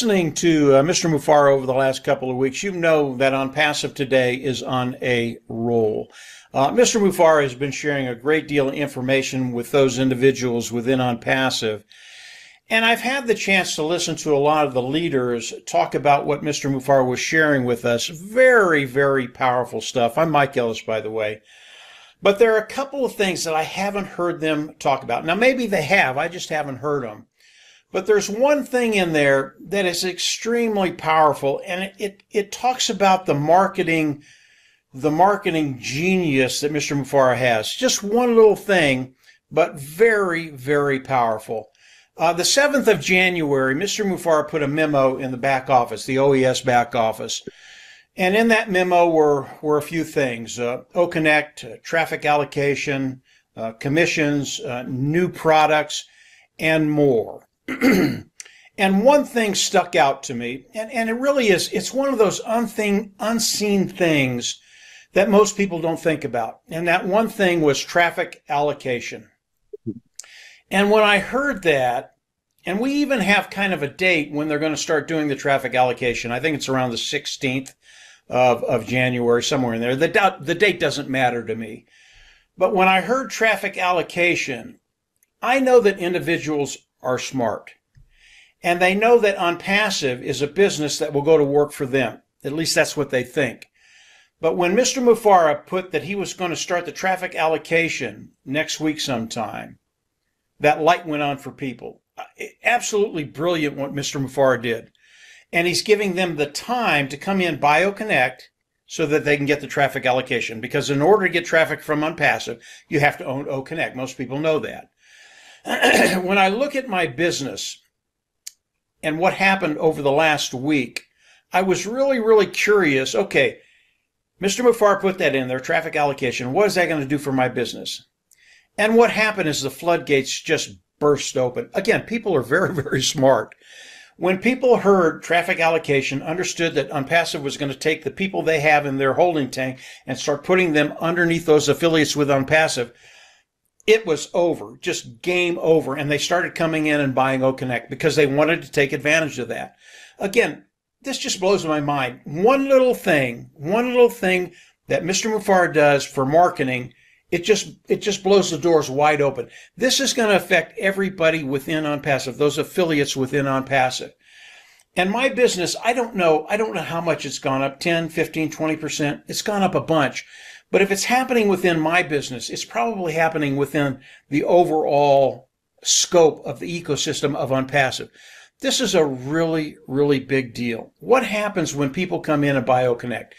listening to Mr. Mufara over the last couple of weeks, you know that On Passive today is on a roll. Mr. Mufara has been sharing a great deal of information with those individuals within On Passive. And I've had the chance to listen to a lot of the leaders talk about what Mr. Mufara was sharing with us. Very, very powerful stuff. I'm Mike Ellis, by the way. But there are a couple of things that I haven't heard them talk about. Now, maybe they have. I just haven't heard them. But there's one thing in there that is extremely powerful, and it talks about the marketing genius that Mr. Mufara has. Just one little thing, but very, very powerful. The 7th of January, Mr. Mufara put a memo in the back office, the OES back office. And in that memo were a few things: O-Connect, traffic allocation, commissions, new products, and more. And one thing stuck out to me, and it really is, it's one of those unseen things that most people don't think about. And that one thing was traffic allocation. And when I heard that, and we even have kind of a date when they're going to start doing the traffic allocation. I think it's around the 16th of January, somewhere in there. The date doesn't matter to me. But when I heard traffic allocation, I know that individuals are smart. And they know that On Passive is a business that will go to work for them. At least that's what they think. But when Mr. Mufara put that he was going to start the traffic allocation next week sometime, that light went on for people. Absolutely brilliant what Mr. Mufara did. And he's giving them the time to come in, buy O-Connect, so that they can get the traffic allocation. Because in order to get traffic from On Passive, you have to own O-Connect. Most people know that. When I look at my business and what happened over the last week, I was really, really curious. Okay, Mr. Mufara put that in there, traffic allocation. What is that going to do for my business? And what happened is the floodgates just burst open. Again, people are very, very smart. When people heard traffic allocation, understood that On Passive was going to take the people they have in their holding tank and start putting them underneath those affiliates with On Passive, it was over, just game over. And they started coming in and buying O-Connect because they wanted to take advantage of that. Again, this just blows my mind. One little thing that Mr. Mufara does for marketing, it just blows the doors wide open. This is going to affect everybody within On Passive, those affiliates within On Passive. And my business, I don't know how much it's gone up, 10, 15, 20%. It's gone up a bunch. But if it's happening within my business, it's probably happening within the overall scope of the ecosystem of On Passive. This is a really, really big deal. What happens when people come in and buy O-Connect?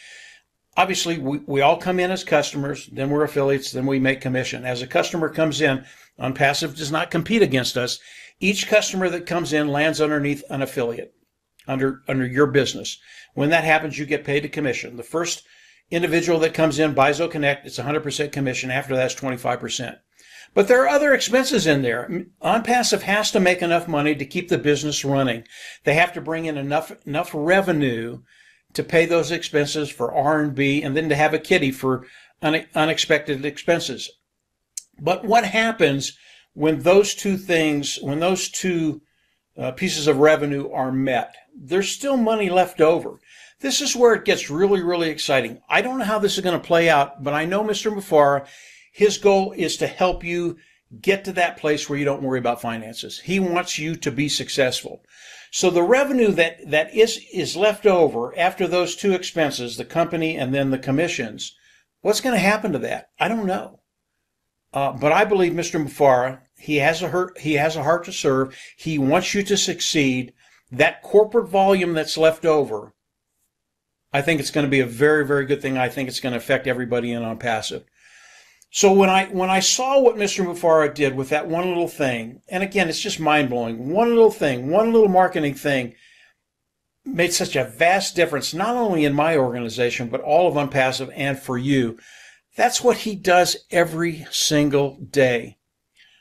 Obviously, we all come in as customers, then we're affiliates, then we make commission. As a customer comes in, On Passive does not compete against us. Each customer that comes in lands underneath an affiliate, under your business. When that happens, you get paid a commission. The first individual that comes in, buys O-Connect, it's 100% commission. After that's 25%. But there are other expenses in there. On Passive has to make enough money to keep the business running. They have to bring in enough revenue to pay those expenses for R&B, and then to have a kitty for unexpected expenses. But what happens when those two things, when those two pieces of revenue are met? There's still money left over. This is where it gets really, really exciting. I don't know how this is going to play out, but I know Mr. Mufara, his goal is to help you get to that place where you don't worry about finances. He wants you to be successful. So the revenue that is left over after those two expenses, the company and then the commissions, what's going to happen to that? I don't know. But I believe Mr. Mufara, he has a heart to serve. He wants you to succeed. That corporate volume that's left over, I think it's going to be a very, very good thing. I think it's going to affect everybody in On Passive. So when I saw what Mr. Mufara did with that one little thing, and again, it's just mind-blowing, one little thing, one little marketing thing made such a vast difference, not only in my organization, but all of On Passive and for you. That's what he does every single day.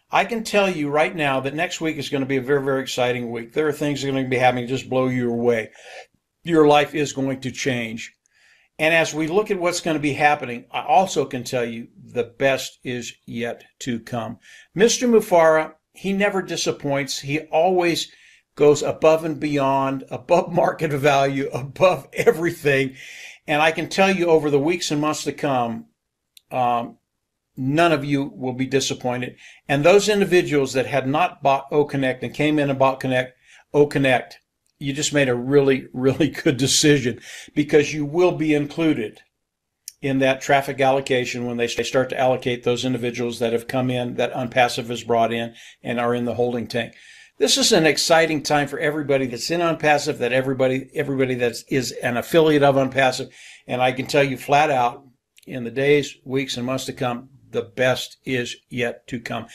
I can tell you right now that next week is going to be a very, very exciting week. There are things that are going to be happening just blow you away. Your life is going to change. And as we look at what's going to be happening, I also can tell you the best is yet to come. Mr. Mufara, he never disappoints. He always goes above and beyond, above market value, above everything. And I can tell you over the weeks and months to come, none of you will be disappointed. And those individuals that had not bought OConnect and came in and bought OConnect, you just made a really, really good decision, because you will be included in that traffic allocation when they start to allocate those individuals that have come in, that Unpassive has brought in and are in the holding tank. This is an exciting time for everybody that's in Unpassive, that everybody that is an affiliate of Unpassive. And I can tell you flat out, in the days, weeks, and months to come, the best is yet to come.